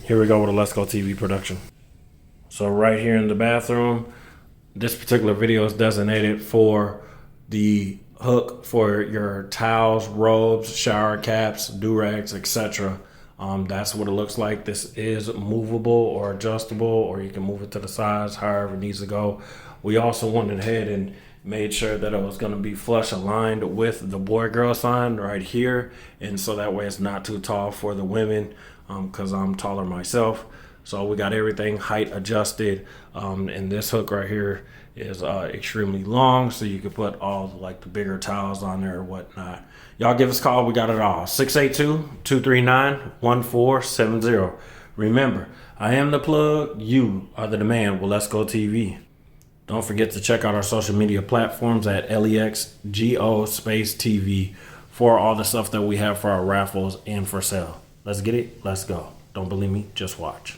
Here we go with a Let's Go TV production. So right here in the bathroom, this particular video is designated for the hook for your towels, robes, shower caps, do-rags, etc. That's what it looks like. This is movable or adjustable, or you can move it to the sides, however it needs to go. We also went ahead and made sure that it was going to be flush aligned with the boy-girl sign right here, and so that way it's not too tall for the women, because I'm taller myself. So we got everything height adjusted, and this hook right here is extremely long, so you can put all like the bigger towels on there or whatnot. Y'all give us a call. We got it all. 682-239-1470. Remember, I am the plug. You are the demand with Let's Go TV. Don't forget to check out our social media platforms at LEXGO_TV for all the stuff that we have for our raffles and for sale. Let's get it. Let's go. Don't believe me? Just watch.